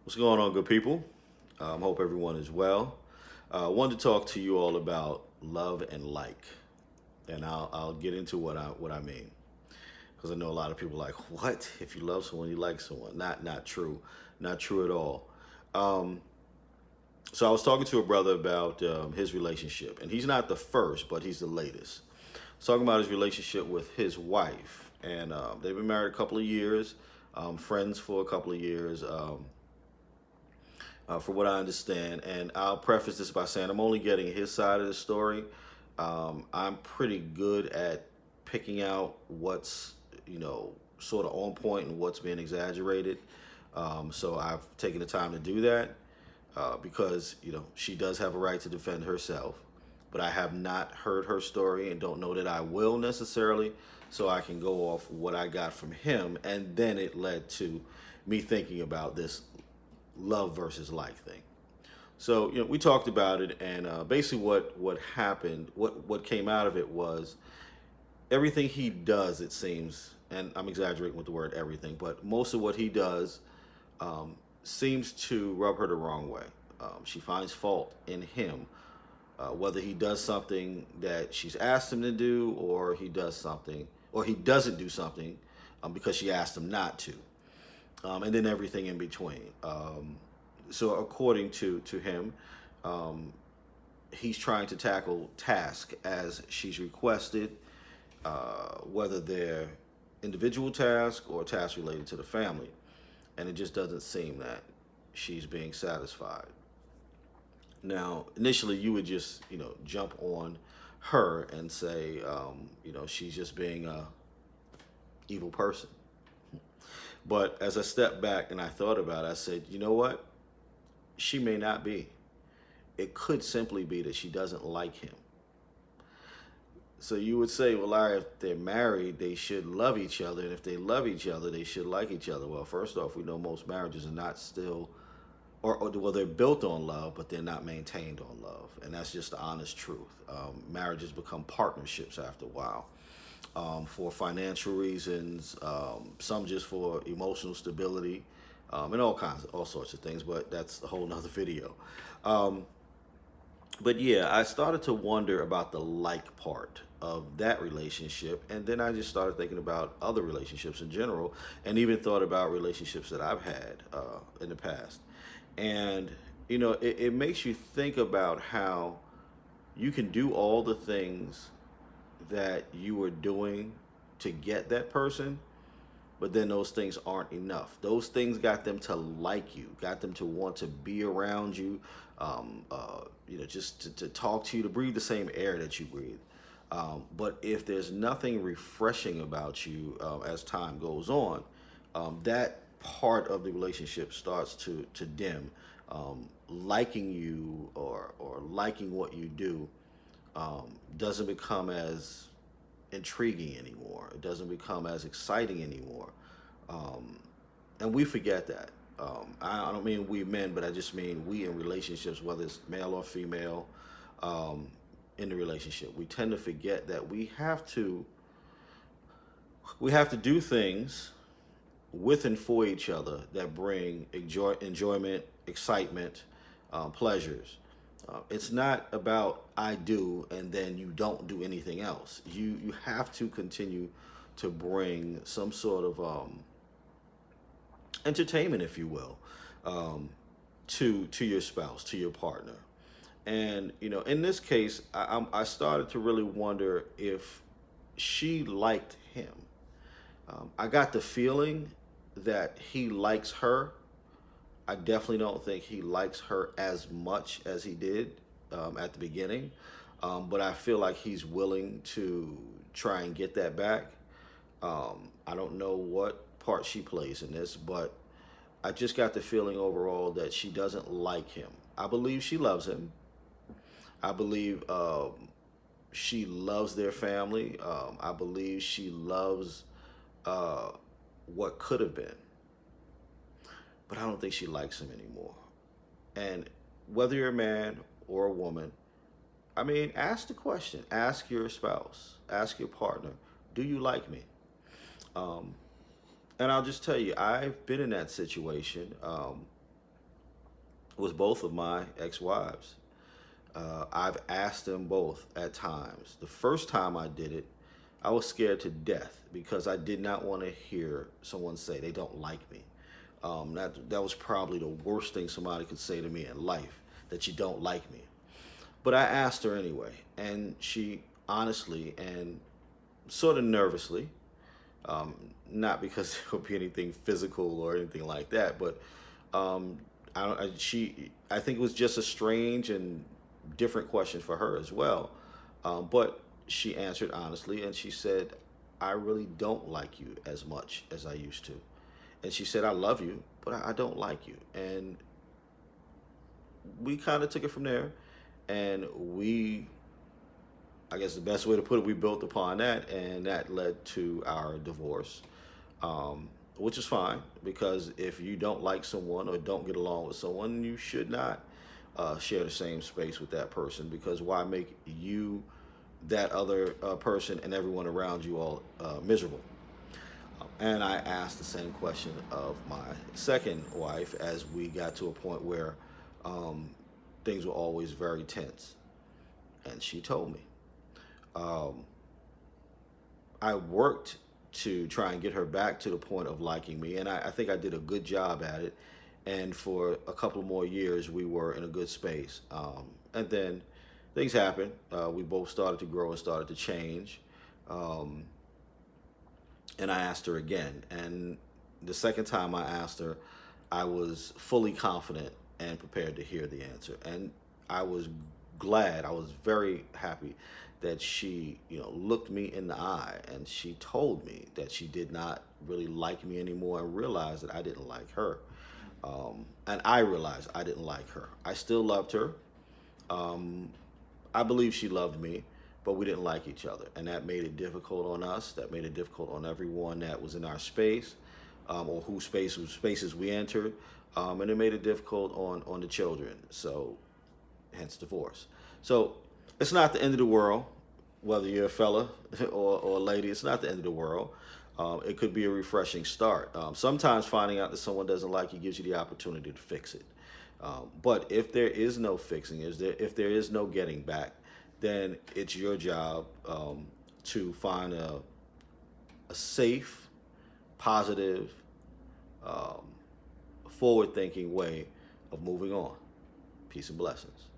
What's going on, good people? Hope everyone is well. I wanted to talk to you all about love and like, and I'll get into what I mean because I know a lot of people are like, what? If you love someone, you like someone? Not true, not true at all. Um, so I was talking to a brother about his relationship, and he's not the first, but he's the latest. Talking about his relationship with his wife, and they've been married a couple of years, friends for a couple of years. For what I understand. And I'll preface this by saying I'm only getting his side of the story. I'm pretty good at picking out what's, sort of on point and what's being exaggerated. So I've taken the time to do that because, she does have a right to defend herself. But I have not heard her story and don't know that I will necessarily. So I can go off what I got from him. And then it led to me thinking about this love versus like thing. So we talked about it, and basically what happened, what came out of it was everything he does. It seems, and I'm exaggerating with the word everything, but most of what he does seems to rub her the wrong way. She finds fault in him, whether he does something that she's asked him to do, or he does something, or he doesn't do something because she asked him not to, and then everything in between. So according to him, um, he's trying to tackle tasks as she's requested, whether they're individual tasks or tasks related to the family, and it just doesn't seem that she's being satisfied. Now, initially, you would just jump on her and say, she's just being a evil person. But as I stepped back and I thought about it, I said, you know what? She may not be. It could simply be that she doesn't like him. So you would say, well, Larry, if they're married, they should love each other. And if they love each other, they should like each other. Well, first off, we know most marriages are not still, well, they're built on love, but they're not maintained on love. And that's just the honest truth. Marriages become partnerships after a while. For financial reasons, some just for emotional stability, and all sorts of things. But that's a whole nother video. Um, but yeah, I started to wonder about the like part of that relationship, and then I just started thinking about other relationships in general, and even thought about relationships that I've had in the past. And it makes you think about how you can do all the things that you were doing to get that person, but then those things aren't enough. Those things got them to like you, got them to want to be around you, just to talk to you, to breathe the same air that you breathe. But if there's nothing refreshing about you as time goes on, that part of the relationship starts to dim. Liking you or liking what you do doesn't become as intriguing anymore. It doesn't become as exciting anymore. Um, and we forget that. I don't mean we men, but I just mean we in relationships, whether it's male or female, um, in the relationship. We tend to forget that we have to do things with and for each other that bring enjoyment, excitement, pleasures. It's not about I do and then you don't do anything else. You have to continue to bring some sort of entertainment, if you will, um, to your spouse, to your partner. And in this case, I started to really wonder if she liked him. I got the feeling that he likes her. I definitely don't think he likes her as much as he did at the beginning. But I feel like he's willing to try and get that back. I don't know what part she plays in this, but I just got the feeling overall that she doesn't like him. I believe she loves him. I believe she loves their family. I believe she loves uh, what could have been, but I don't think she likes him anymore. And whether you're a man or a woman, I mean, ask the question. Ask your spouse. Ask your partner. Do you like me? Um, and I'll just tell you, I've been in that situation. with both of my ex-wives. I've asked them both at times. The first time I did it, I was scared to death because I did not want to hear someone say they don't like me. That was probably the worst thing somebody could say to me in life, that you don't like me. But I asked her anyway, and she honestly and sort of nervously, um, not because there would be anything physical or anything like that, but um, I think it was just a strange and different question for her as well. But she answered honestly, and she said, "I really don't like you as much as I used to." And she said, "I love you, but I don't like you." And we kind of took it from there, and I guess the best way to put it, we built upon that, and that led to our divorce, which is fine because if you don't like someone or don't get along with someone, you should not share the same space with that person, because why make you, that other person, and everyone around you all miserable? And I asked the same question of my second wife as we got to a point where um, things were always very tense. And she told me. Um, I worked to try and get her back to the point of liking me, and I think I did a good job at it. And for a couple more years, we were in a good space. And then things happened. We both started to grow and started to change. Um, and I asked her again. And the second time I asked her, I was fully confident and prepared to hear the answer. And I was glad, I was very happy that she, looked me in the eye and she told me that she did not really like me anymore and realized that I didn't like her. And I realized I didn't like her. I still loved her. Um, I believe she loved me, but we didn't like each other, and that made it difficult on us. That made it difficult on everyone that was in our space, or whose spaces we entered, and it made it difficult on the children. So, hence divorce. So, it's not the end of the world, whether you're a fella or a lady. It's not the end of the world. It could be a refreshing start. Sometimes finding out that someone doesn't like you gives you the opportunity to fix it. But if there is no fixing, if there is no getting back, then it's your job to find a safe, positive, um, forward-thinking way of moving on. Peace and blessings.